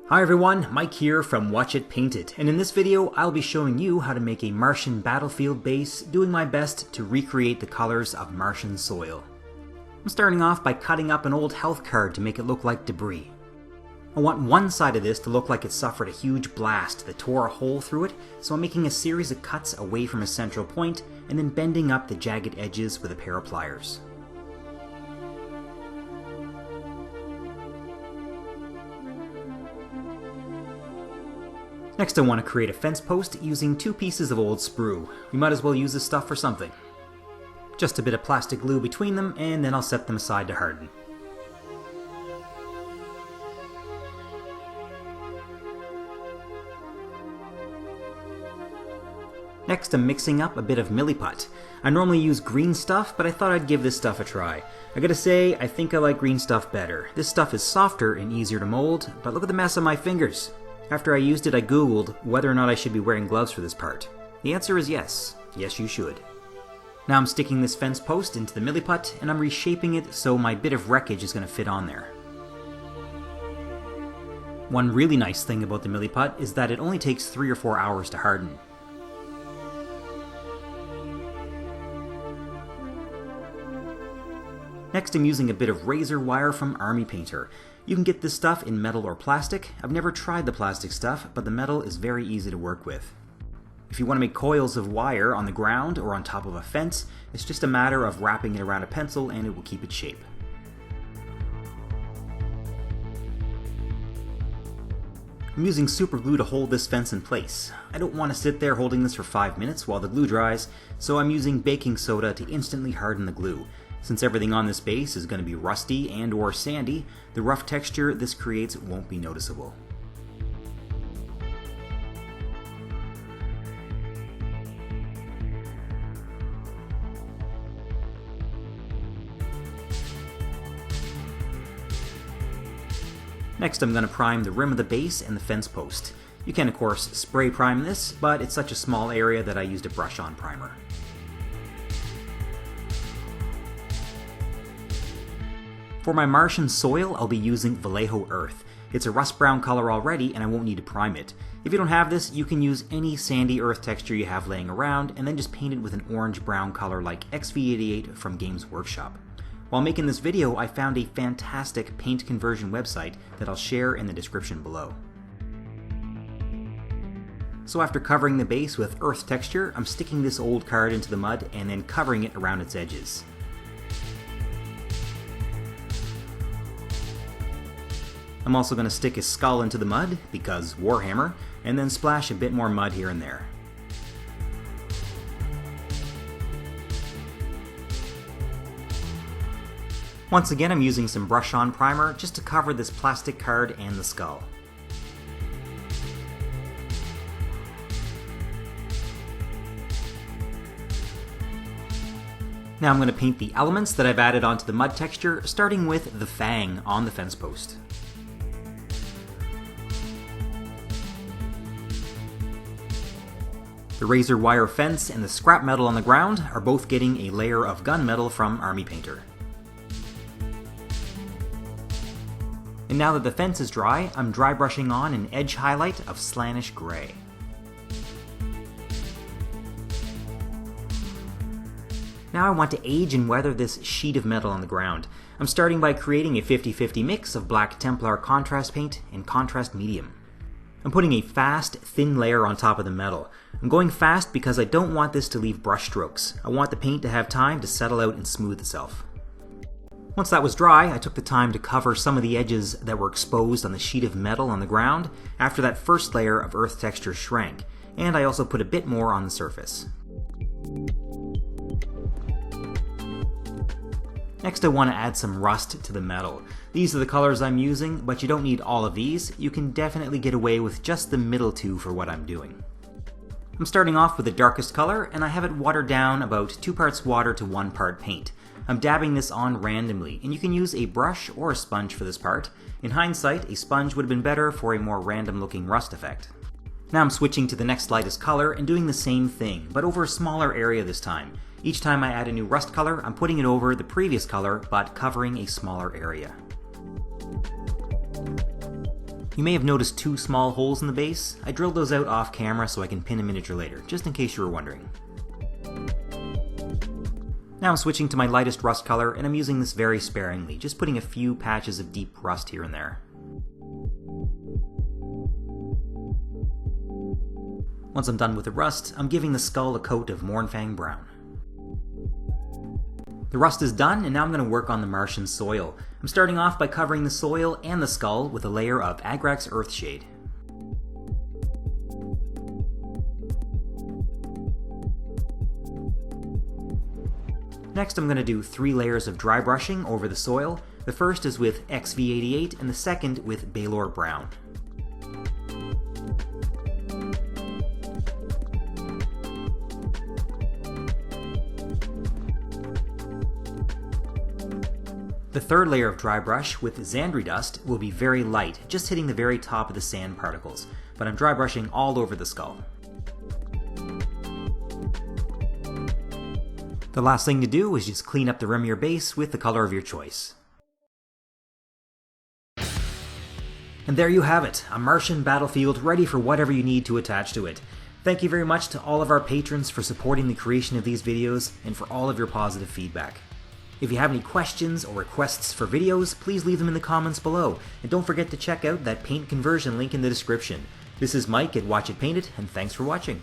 Hi everyone, Mike here from Watch It Paint It, and in this video I'll be showing you how to make a Martian battlefield base, doing my best to recreate the colors of Martian soil. I'm starting off by cutting up an old health card to make it look like debris. I want one side of this to look like it suffered a huge blast that tore a hole through it, so I'm making a series of cuts away from a central point and then bending up the jagged edges with a pair of pliers. Next I want to create a fence post using 2 pieces of old sprue. We might as well use this stuff for something. Just a bit of plastic glue between them and then I'll set them aside to harden. Next I'm mixing up a bit of milliput. I normally use green stuff, but I thought I'd give this stuff a try. I gotta say, I think I like green stuff better. This stuff is softer and easier to mold, but look at the mess on my fingers. After I used it, I googled whether or not I should be wearing gloves for this part. The answer is yes. Yes, you should. Now I'm sticking this fence post into the milliput, and I'm reshaping it so my bit of wreckage is going to fit on there. One really nice thing about the milliput is that it only takes 3 or 4 hours to harden. Next I'm using a bit of razor wire from Army Painter. You can get this stuff in metal or plastic. I've never tried the plastic stuff, but the metal is very easy to work with. If you want to make coils of wire on the ground or on top of a fence, it's just a matter of wrapping it around a pencil and it will keep its shape. I'm using super glue to hold this fence in place. I don't want to sit there holding this for 5 minutes while the glue dries, so I'm using baking soda to instantly harden the glue. Since everything on this base is going to be rusty and or sandy, the rough texture this creates won't be noticeable. Next I'm going to prime the rim of the base and the fence post. You can of course spray prime this, but it's such a small area that I used a brush-on primer. For my Martian soil, I'll be using Vallejo earth. It's a rust brown color already and I won't need to prime it. If you don't have this, you can use any sandy earth texture you have laying around and then just paint it with an orange brown color like XV88 from Games Workshop. While making this video, I found a fantastic paint conversion website that I'll share in the description below. So after covering the base with earth texture, I'm sticking this old card into the mud and then covering it around its edges. I'm also going to stick his skull into the mud, because Warhammer, and then splash a bit more mud here and there. Once again I'm using some brush-on primer just to cover this plastic card and the skull. Now I'm going to paint the elements that I've added onto the mud texture, starting with the Fang on the fence post. The razor wire fence and the scrap metal on the ground are both getting a layer of gunmetal from Army Painter. And now that the fence is dry, I'm dry brushing on an edge highlight of Slaanesh gray. Now I want to age and weather this sheet of metal on the ground. I'm starting by creating a 50-50 mix of black Templar contrast paint and contrast medium. I'm putting a fast, thin layer on top of the metal. I'm going fast because I don't want this to leave brush strokes. I want the paint to have time to settle out and smooth itself. Once that was dry, I took the time to cover some of the edges that were exposed on the sheet of metal on the ground after that first layer of earth texture shrank, and I also put a bit more on the surface. Next I want to add some rust to the metal. These are the colors I'm using, but you don't need all of these. You can definitely get away with just the middle 2 for what I'm doing. I'm starting off with the darkest color, and I have it watered down about 2 parts water to 1 part paint. I'm dabbing this on randomly, and you can use a brush or a sponge for this part. In hindsight, a sponge would have been better for a more random looking rust effect. Now I'm switching to the next lightest color and doing the same thing, but over a smaller area this time. Each time I add a new rust color, I'm putting it over the previous color, but covering a smaller area. You may have noticed 2 small holes in the base. I drilled those out off camera so I can pin a miniature later, just in case you were wondering. Now I'm switching to my lightest rust color, and I'm using this very sparingly, just putting a few patches of deep rust here and there. Once I'm done with the rust, I'm giving the skull a coat of Mournfang brown. The rust is done, and now I'm going to work on the Martian soil. I'm starting off by covering the soil and the skull with a layer of Agrax Earthshade. Next I'm going to do 3 layers of dry brushing over the soil. The first is with XV88 and the second with Balor brown. The third layer of dry brush with Zandri dust will be very light, just hitting the very top of the sand particles, but I'm dry brushing all over the skull. The last thing to do is just clean up the rim of your base with the color of your choice. And there you have it, a Martian battlefield ready for whatever you need to attach to it. Thank you very much to all of our patrons for supporting the creation of these videos and for all of your positive feedback. If you have any questions or requests for videos, please leave them in the comments below, and don't forget to check out that paint conversion link in the description. This is Mike at Watch It Painted, and thanks for watching.